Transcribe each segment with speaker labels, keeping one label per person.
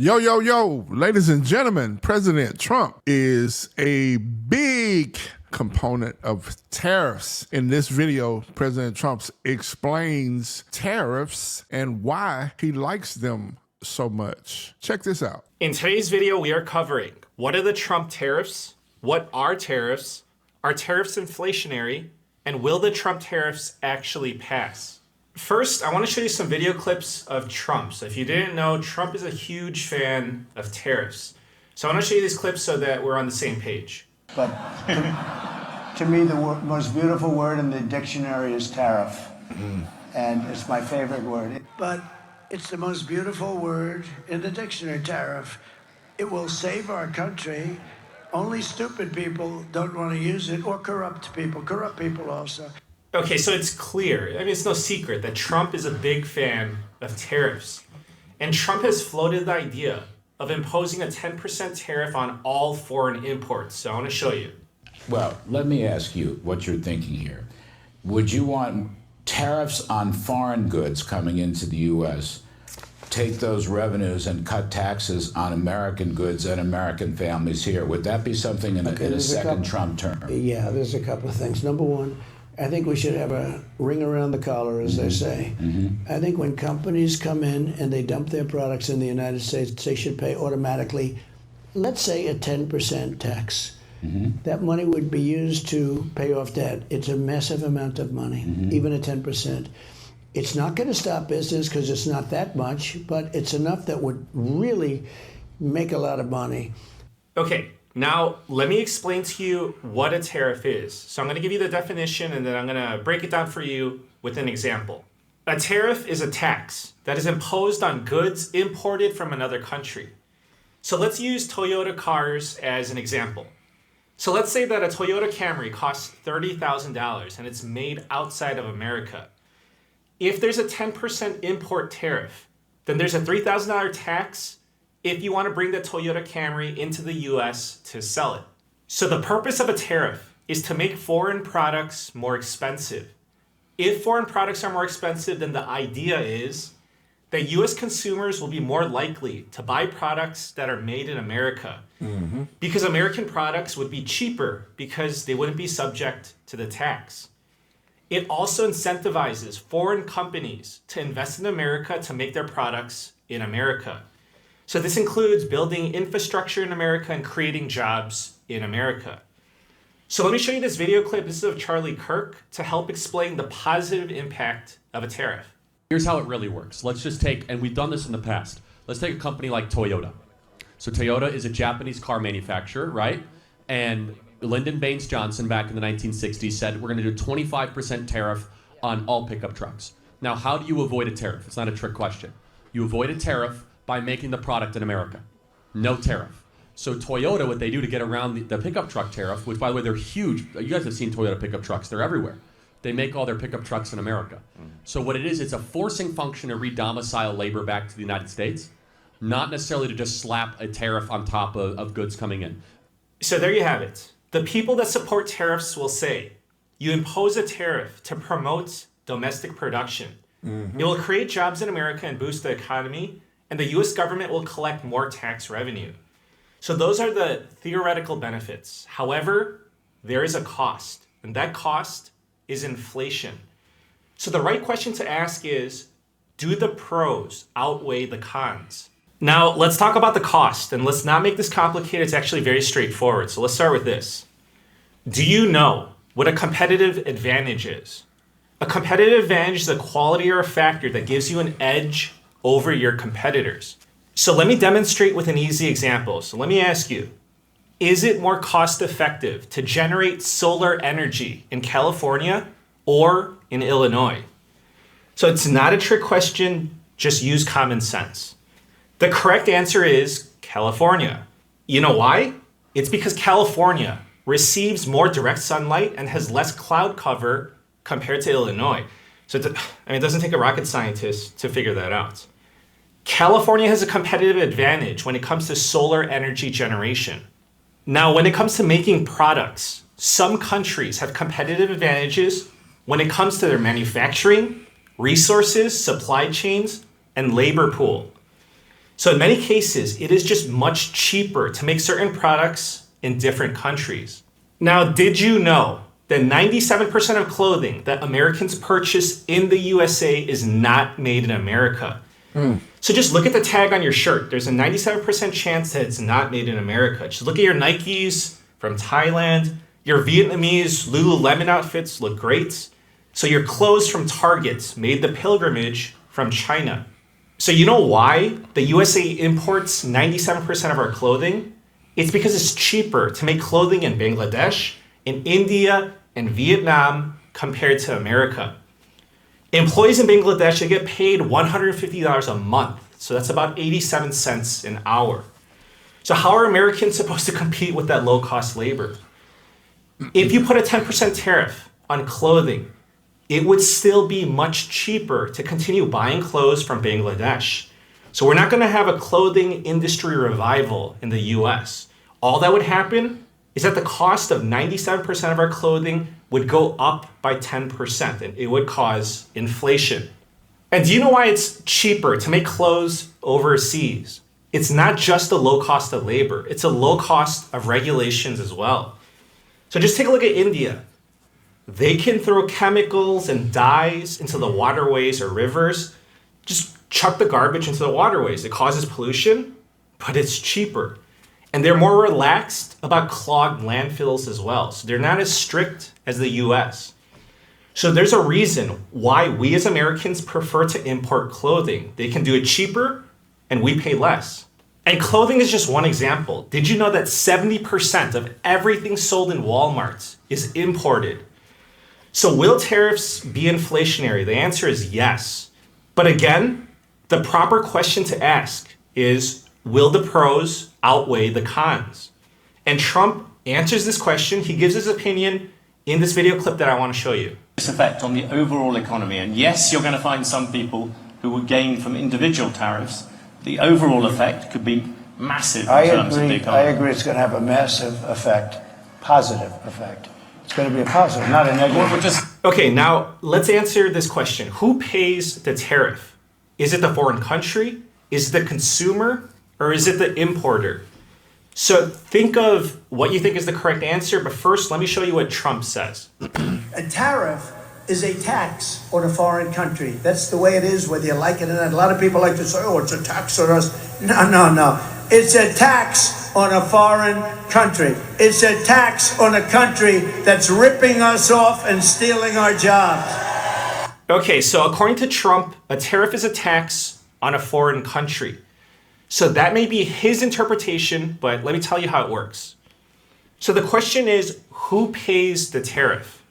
Speaker 1: Yo, yo, yo, ladies and gentlemen, President Trump is a big component of tariffs. In this video, President Trump explains tariffs and why he likes them so much. Check this out.
Speaker 2: In today's video, we are covering what are the Trump tariffs, what are tariffs inflationary, and will the Trump tariffs actually pass? First, I want to show you some video clips of Trump. So if you didn't know, Trump is a huge fan of tariffs. So I want to show you these clips so that we're on the same page.
Speaker 3: But to me, the most beautiful word in the dictionary is tariff. And it's my favorite word.
Speaker 4: But it's the most beautiful word in the dictionary, tariff. It will save our country. Only stupid people don't want to use it, or corrupt people also.
Speaker 2: Okay, so it's clear, I mean, it's no secret that Trump is a big fan of tariffs. And Trump has floated the idea of imposing a 10% tariff on all foreign imports. So I want to show you.
Speaker 5: Well, let me ask you what you're thinking here. Would you want tariffs on foreign goods coming into the U.S., take those revenues and cut taxes on American goods and American families here? Would that be something in a second Trump term?
Speaker 4: Yeah, there's a couple of things. Number one, I think we should have a ring around the collar, as they say. I think when companies come in and they dump their products in the United States, they should pay automatically, let's say, a 10% tax. That money would be used to pay off debt. It's a massive amount of money, even at 10%. It's not going to stop business because it's not that much, but it's enough that would really make a lot of money.
Speaker 2: Okay, now let me explain to you what a tariff is. So I'm going to give you the definition and then I'm going to break it down for you with an example. A tariff is a tax that is imposed on goods imported from another country. So let's use Toyota cars as an example. So let's say that a Toyota Camry costs $30,000 and it's made outside of America. If there's a 10% import tariff, then there's a $3,000 tax if you want to bring the Toyota Camry into the US to sell it. So the purpose of a tariff is to make foreign products more expensive. If foreign products are more expensive, then the idea is that US consumers will be more likely to buy products that are made in America. Because American products would be cheaper because they wouldn't be subject to the tax. It also incentivizes foreign companies to invest in America to make their products in America. So this includes building infrastructure in America and creating jobs in America. So let me show you this video clip. This is of Charlie Kirk to help explain the positive impact of a tariff.
Speaker 6: Here's how it really works. Let's just take, and we've done this in the past, let's take a company like Toyota. So Toyota is a Japanese car manufacturer, right? And Lyndon Baines Johnson back in the 1960s said, we're going to do 25% tariff on all pickup trucks. Now, how do you avoid a tariff? It's not a trick question. You avoid a tariff by making the product in America. No tariff. So Toyota, what they do to get around the pickup truck tariff, which by the way, they're huge. You guys have seen Toyota pickup trucks. They're everywhere. They make all their pickup trucks in America. So what it is, it's a forcing function to re-domicile labor back to the United States, not necessarily to just slap a tariff on top of goods coming in.
Speaker 2: So there you have it. The people that support tariffs will say, you impose a tariff to promote domestic production. It will create jobs in America and boost the economy, and the US government will collect more tax revenue. So those are the theoretical benefits. However, there is a cost, and that cost is inflation. So the right question to ask is, do the pros outweigh the cons? Now, let's talk about the cost, and let's not make this complicated. It's actually very straightforward. So let's start with this. Do you know what a competitive advantage is? A competitive advantage is a quality or a factor that gives you an edge over your competitors. So let me demonstrate with an easy example. So let me ask you, is it more cost effective to generate solar energy in California or in Illinois? So it's not a trick question, just use common sense. The correct answer is California. You know why? It's because California receives more direct sunlight and has less cloud cover compared to Illinois. So it doesn't take a rocket scientist to figure that out. California has a competitive advantage when it comes to solar energy generation. Now, when it comes to making products, some countries have competitive advantages when it comes to their manufacturing, resources, supply chains, and labor pool. So in many cases, it is just much cheaper to make certain products in different countries. Now, did you know that 97% of clothing that Americans purchase in the USA is not made in America? So just look at the tag on your shirt. There's a 97% chance that it's not made in America. Just look at your Nikes from Thailand. Your Vietnamese Lululemon outfits look great. So your clothes from Target made the pilgrimage from China. So you know why the USA imports 97% of our clothing? It's because it's cheaper to make clothing in Bangladesh, in India, and Vietnam compared to America. Employees in Bangladesh, they get paid $150 a month. So that's about 87 cents an hour. So how are Americans supposed to compete with that low-cost labor? If you put a 10% tariff on clothing, it would still be much cheaper to continue buying clothes from Bangladesh. So we're not going to have a clothing industry revival in the US. All that would happen is that the cost of 97% of our clothing would go up by 10%, and it would cause inflation. And do you know why it's cheaper to make clothes overseas? It's not just the low cost of labor, it's a low cost of regulations as well. So just take a look at India. They can throw chemicals and dyes into the waterways or rivers. Just chuck the garbage into the waterways. It causes pollution, but it's cheaper. And they're more relaxed about clogged landfills as well. So they're not as strict as the US. So there's a reason why we as Americans prefer to import clothing. They can do it cheaper and we pay less. And clothing is just one example. Did you know that 70% of everything sold in Walmart is imported? So will tariffs be inflationary? The answer is yes. But again, the proper question to ask is, will the pros outweigh the cons? And Trump answers this question. He gives his opinion in this video clip that I want to show you.
Speaker 7: This effect on the overall economy. And yes, you're going to find some people who will gain from individual tariffs. The overall effect could be massive in terms of the economy.
Speaker 3: I agree it's going to have a massive effect, positive effect. It's going to be a positive, not a negative.
Speaker 2: Okay, now let's answer this question. Who pays the tariff? Is it the foreign country? Is it the consumer? Or is it the importer? So think of what you think is the correct answer, but first let me show you what Trump says.
Speaker 4: A tariff is a tax on a foreign country. That's the way it is, whether you like it or not. A lot of people like to say, oh, it's a tax on us. No. It's a tax on a foreign country. It's a tax on a country that's ripping us off and stealing our jobs.
Speaker 2: Okay, so according to Trump, a tariff is a tax on a foreign country. So that may be his interpretation, but let me tell you how it works. So the question is, who pays the tariff?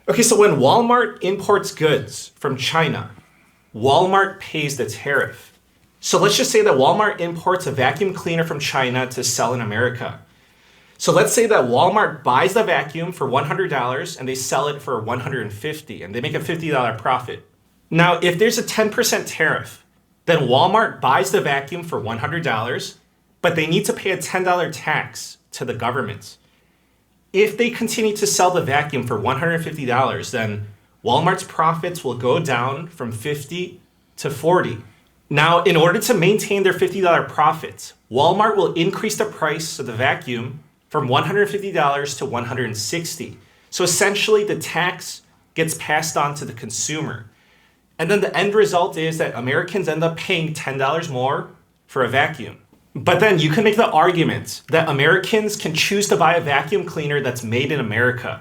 Speaker 2: Okay, so when Walmart imports goods from China, Walmart pays the tariff. So let's just say that Walmart imports a vacuum cleaner from China to sell in America. So let's say that Walmart buys the vacuum for $100 and they sell it for $150 and they make a $50 profit. Now, if there's a 10% tariff, then Walmart buys the vacuum for $100, but they need to pay a $10 tax to the government. If they continue to sell the vacuum for $150, then Walmart's profits will go down from 50 to 40. Now, in order to maintain their $50 profits, Walmart will increase the price of the vacuum from $150 to $160. So essentially, the tax gets passed on to the consumer. And then the end result is that Americans end up paying $10 more for a vacuum. But then you can make the argument that Americans can choose to buy a vacuum cleaner that's made in America.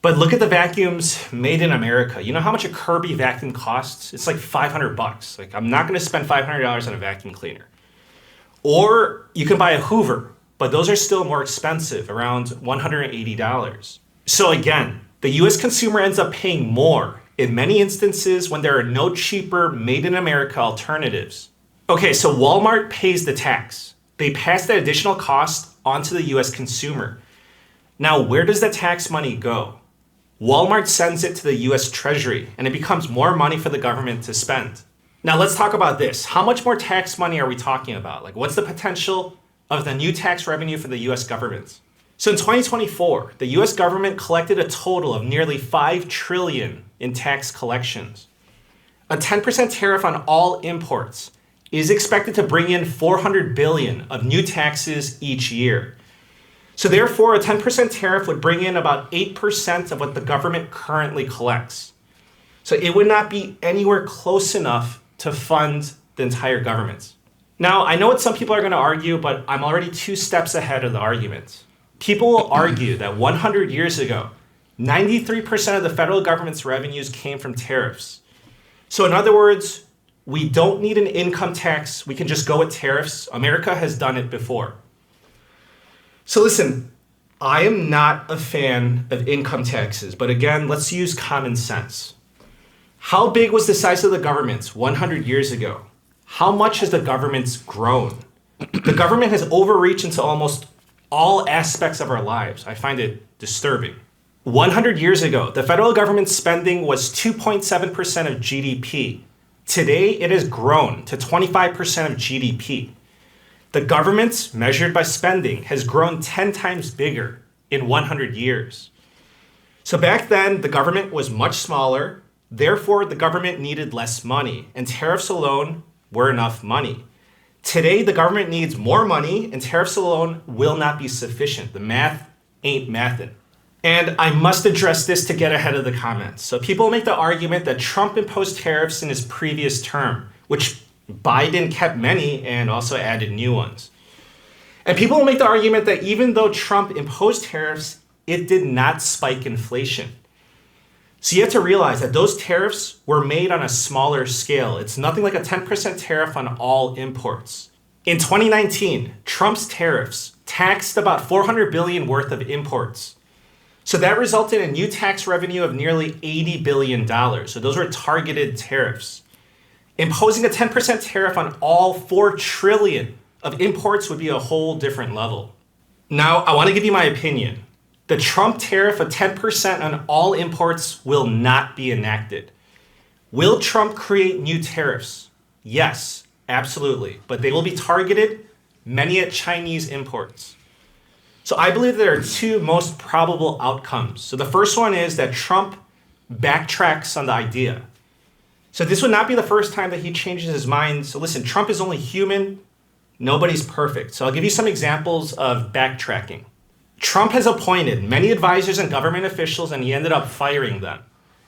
Speaker 2: But look at the vacuums made in America. You know how much a Kirby vacuum costs? It's like $500. Like, I'm not going to spend $500 on a vacuum cleaner. Or you can buy a Hoover, but those are still more expensive, around $180. So again, the US consumer ends up paying more in many instances when there are no cheaper made in America alternatives. Okay, so Walmart pays the tax. They pass that additional cost onto the US consumer. Now, where does the tax money go? Walmart sends it to the US Treasury, and it becomes more money for the government to spend. Now, let's talk about this. How much more tax money are we talking about? Like, what's the potential of the new tax revenue for the US government? So in 2024, the US government collected a total of nearly $5 trillion in tax collections. A 10% tariff on all imports is expected to bring in $400 billion of new taxes each year. So therefore, a 10% tariff would bring in about 8% of what the government currently collects. So it would not be anywhere close enough to fund the entire government. Now, I know what some people are going to argue, but I'm already 2 steps ahead of the argument. People will argue that 100 years ago, 93% of the federal government's revenues came from tariffs. So in other words, we don't need an income tax. We can just go with tariffs. America has done it before. So listen, I am not a fan of income taxes, but again, let's use common sense. How big was the size of the government 100 years ago? How much has the government grown? The government has overreached into almost all aspects of our lives. I find it disturbing. 100 years ago, the federal government's spending was 2.7% of GDP. Today, it has grown to 25% of GDP. The government, measured by spending, has grown 10 times bigger in 100 years. So back then, the government was much smaller. Therefore, the government needed less money, and tariffs alone were enough money. Today, the government needs more money, and tariffs alone will not be sufficient. The math ain't mathin'. And I must address this to get ahead of the comments. So people make the argument that Trump imposed tariffs in his previous term, which Biden kept many and also added new ones. And people will make the argument that even though Trump imposed tariffs, it did not spike inflation. So you have to realize that those tariffs were made on a smaller scale. It's nothing like a 10% tariff on all imports. In 2019, Trump's tariffs taxed about $400 billion worth of imports. So that resulted in new tax revenue of nearly $80 billion. So those were targeted tariffs. Imposing a 10% tariff on all $4 trillion of imports would be a whole different level. Now, I want to give you my opinion. The Trump tariff of 10% on all imports will not be enacted. Will Trump create new tariffs? Yes, absolutely. But they will be targeted, many at Chinese imports. So I believe there are 2 most probable outcomes. So the first one is that Trump backtracks on the idea. So this would not be the first time that he changes his mind. So listen, Trump is only human. Nobody's perfect. So I'll give you some examples of backtracking. Trump has appointed many advisors and government officials, and he ended up firing them.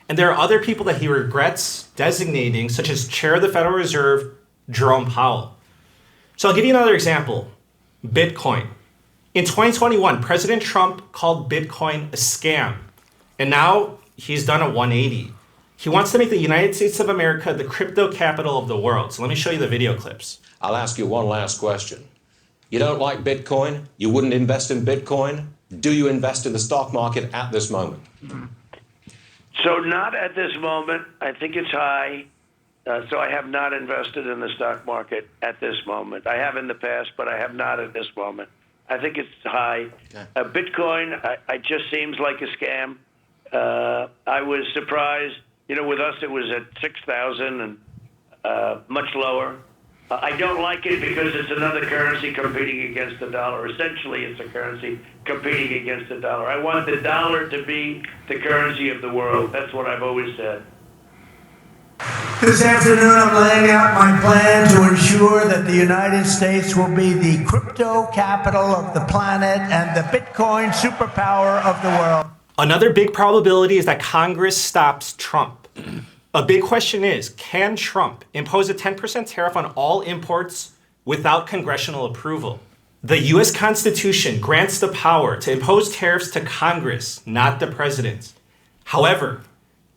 Speaker 2: And there are other people that he regrets designating, such as Chair of the Federal Reserve, Jerome Powell. So I'll give you another example, Bitcoin. In 2021, President Trump called Bitcoin a scam, and now he's done a 180. He wants to make the United States of America the crypto capital of the world. So let me show you the video clips.
Speaker 8: I'll ask you one last question. You don't like Bitcoin? You wouldn't invest in Bitcoin? Do you invest in the stock market at this moment?
Speaker 9: So not at this moment. I think it's high. So I have not invested in the stock market at this moment. I have in the past, but I have not at this moment. I think it's high. Bitcoin, it just seems like a scam. I was surprised. You know, with us, it was at 6,000 and much lower. I don't like it because it's another currency competing against the dollar. Essentially, it's a currency competing against the dollar. I want the dollar to be the currency of the world. That's what I've always said.
Speaker 3: This afternoon, I'm laying out my plan to ensure that the United States will be the crypto capital of the planet and the Bitcoin superpower of the world.
Speaker 2: Another big probability is that Congress stops Trump. A big question is, can Trump impose a 10% tariff on all imports without congressional approval? The U.S. Constitution grants the power to impose tariffs to Congress, not the president. However,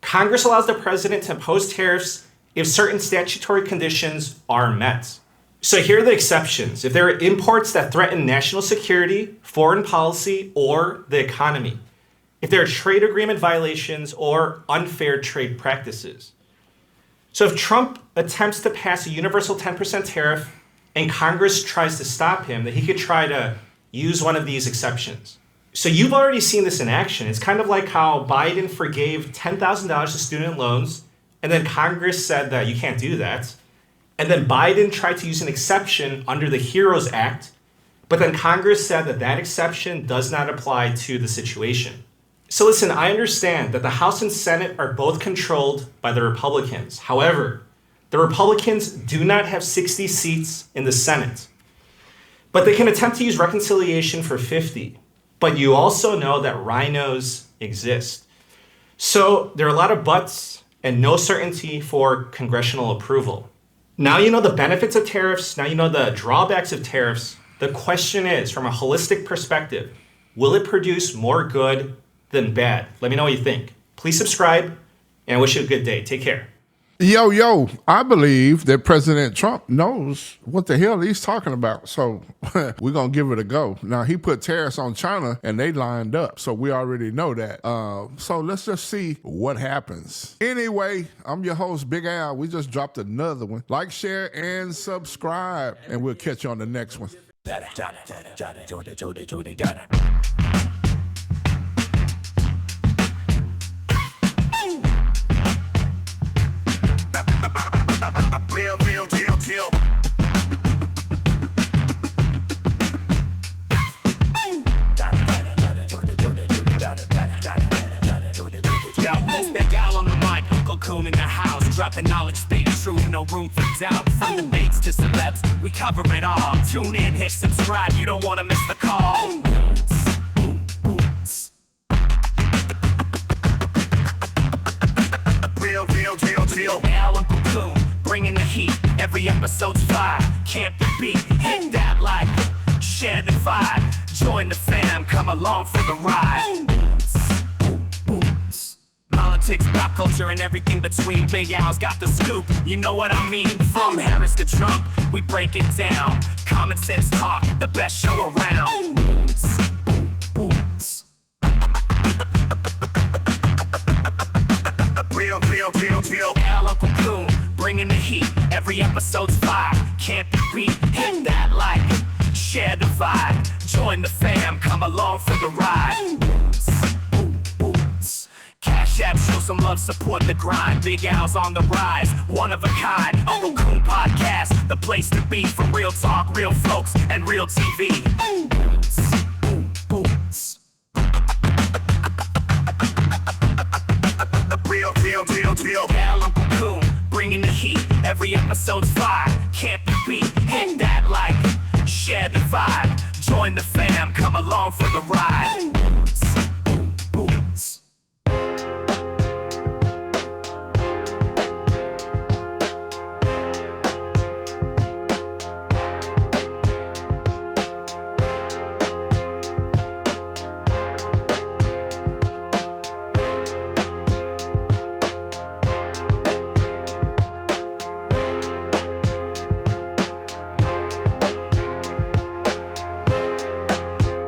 Speaker 2: Congress allows the president to impose tariffs if certain statutory conditions are met. So here are the exceptions. If there are imports that threaten national security, foreign policy, or the economy. If there are trade agreement violations or unfair trade practices. So if Trump attempts to pass a universal 10% tariff and Congress tries to stop him, then he could try to use one of these exceptions. So you've already seen this in action. It's kind of like how Biden forgave $10,000 to student loans, and then Congress said that you can't do that. And then Biden tried to use an exception under the HEROES Act, but then Congress said that that exception does not apply to the situation. So listen, I understand that the House and Senate are both controlled by the Republicans. However, The Republicans do not have 60 seats in the Senate, but they can attempt to use reconciliation for 50. But you also know that rhinos exist. So there are a lot of buts and no certainty for congressional approval. Now you know the benefits of tariffs. Now you know the drawbacks of tariffs. The question is, from a holistic perspective, will it produce more good than bad? Let me know what you think. Please subscribe, and I wish you a good day. Take care.
Speaker 1: Yo, I believe that President Trump knows what the hell he's talking about. So we're going to give it a go. Now, he put tariffs on China and they lined up. So we already know that. So let's just see what happens. Anyway, I'm your host, Big Al. We just dropped another one. Like, share, and subscribe. And we'll catch you on the next one.
Speaker 10: Real deal. Post that gal on the mic, UncleCoon in the house. Dropping knowledge, stay true, no room for doubt. From debates to celebs, we cover it all. Tune in, hit subscribe, you don't want to miss the call. Real deal. Al UncleCoon, bringing the heat. Every episode's fire, can't be beat. Hit that like, share the vibe. Join the fam, come along for the ride. Politics, pop culture, and everything between. Big Al's got the scoop, you know what I mean? From Harris to Trump, we break it down. Common sense talk, the best show around. Real deal. Al UncleCoon, bringing the heat. Every episode's fire, can't be beat. Hit that like, share the vibe. Join the fam, come along for the ride. Cash App, show some love, support the grind. Big Al's on the rise, one of a kind. UncleCoon Podcast, the place to be for real talk, real folks, and real TV. Real. Al UncleCoon, bringing the heat. Every episode's fire, can't be beat. Hit that like, share the vibe. Join the fam, come along for the ride.